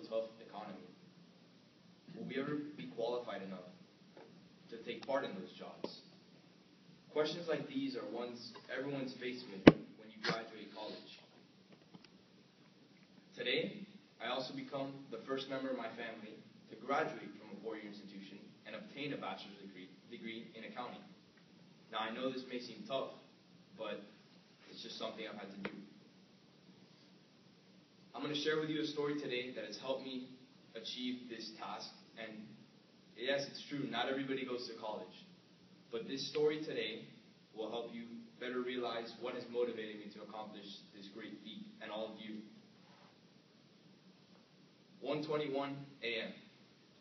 tough economy? Will we ever be qualified enough to take part in those jobs? Questions like these are ones everyone's faced with when you graduate college. Today, I also become the first member of my family to graduate from a four-year institution and obtain a bachelor's degree in accounting. Now, I know this may seem tough, but it's just something I've had to do. I'm going to share with you a story today that has helped me achieve this task. And yes, it's true, not everybody goes to college. But this story today will help you better realize what has motivated me to accomplish this great feat, and all of you. 1:21 a.m.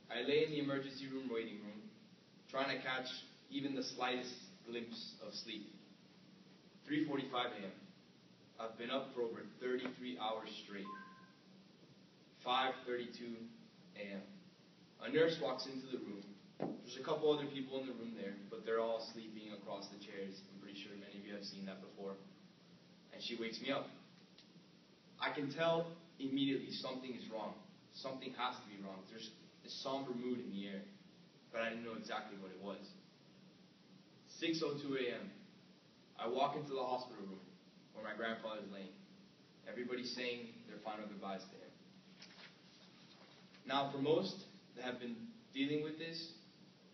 I lay in the emergency room waiting room, trying to catch even the slightest glimpse of sleep. 3:45 a.m. I've been up for over 33 hours straight. 5:32 a.m. A nurse walks into the room. There's a couple other people in the room there, but they're all sleeping across the chairs. I'm pretty sure many of you have seen that before. And she wakes me up. I can tell immediately something is wrong. Something has to be wrong. There's a somber mood in the air, but I didn't know exactly what it was. 6:02 a.m. I walk into the hospital room where my grandfather is laying. Everybody's saying their final goodbyes to him. Now, for most that have been dealing with this,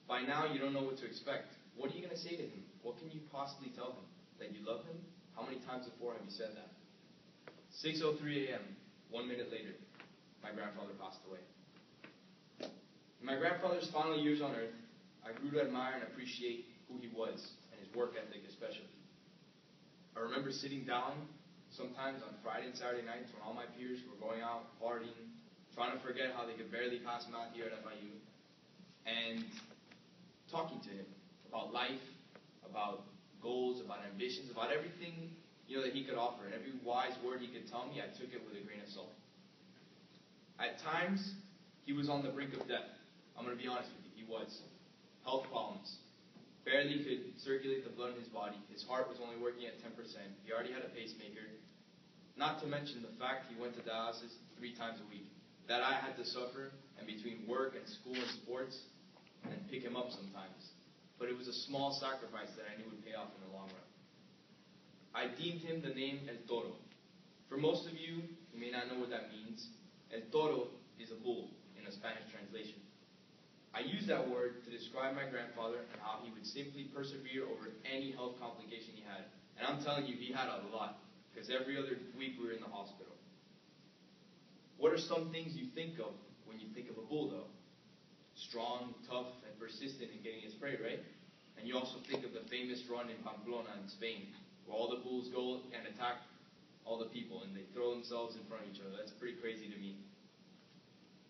by now you don't know what to expect. What are you going to say to him? What can you possibly tell him? That you love him? How many times before have you said that? 6:03 a.m., 1 minute later, my grandfather passed away. In my grandfather's final years on earth, I grew to admire and appreciate who he was, and his work ethic especially. I remember sitting down sometimes on Friday and Saturday nights when all my peers were going out, partying, trying to forget how they could barely pass math here at FIU, and talking to him about life, about goals, about ambitions, about everything that he could offer. And every wise word he could tell me, I took it with a grain of salt. At times, he was on the brink of death. I'm going to be honest with you, he was. Health problems. Barely could circulate the blood in his body. His heart was only working at 10%. He already had a pacemaker. Not to mention the fact he went to dialysis 3 times a week. That I had to suffer, and between work and school and sports, and pick him up sometimes. But it was a small sacrifice that I knew would pay off in the long run. I deemed him the name El Toro. For most of you who may not know what that means, El Toro is a bull in a Spanish translation. I use that word to describe my grandfather and how he would simply persevere over any health complication he had. And I'm telling you, he had a lot, because every other week we were in the hospital. What are some things you think of when you think of a bull, though? Strong, tough, and persistent in getting his prey, right? And you also think of the famous run in Pamplona in Spain, where all the bulls go and attack all the people, and they throw themselves in front of each other. That's pretty crazy to me.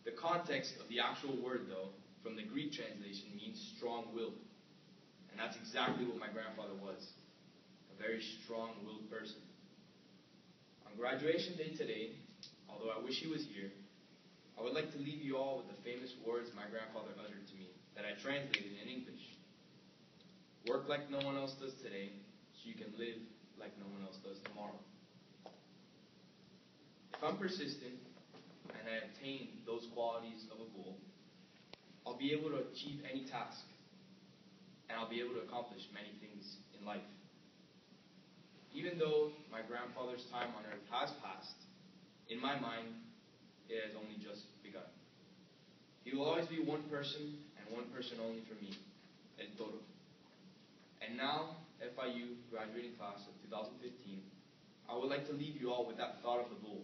The context of the actual word, though, from the Greek translation, means strong-willed. And that's exactly what my grandfather was. A very strong-willed person. On graduation day today, although I wish he was here, I would like to leave you all with the famous words my grandfather uttered to me that I translated in English. Work like no one else does today, so you can live like no one else does tomorrow. If I'm persistent and I obtain those qualities of a bull, I'll be able to achieve any task, and I'll be able to accomplish many things in life. Even though my grandfather's time on earth has passed, in my mind, it has only just begun. He will always be one person, and one person only for me, El Toro. And now, FIU graduating class of 2015, I would like to leave you all with that thought of the bull.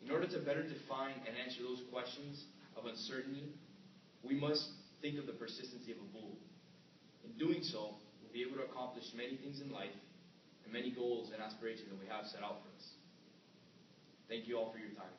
In order to better define and answer those questions of uncertainty, we must think of the persistency of a bull. In doing so, we'll be able to accomplish many things in life and many goals and aspirations that we have set out for us. Thank you all for your time.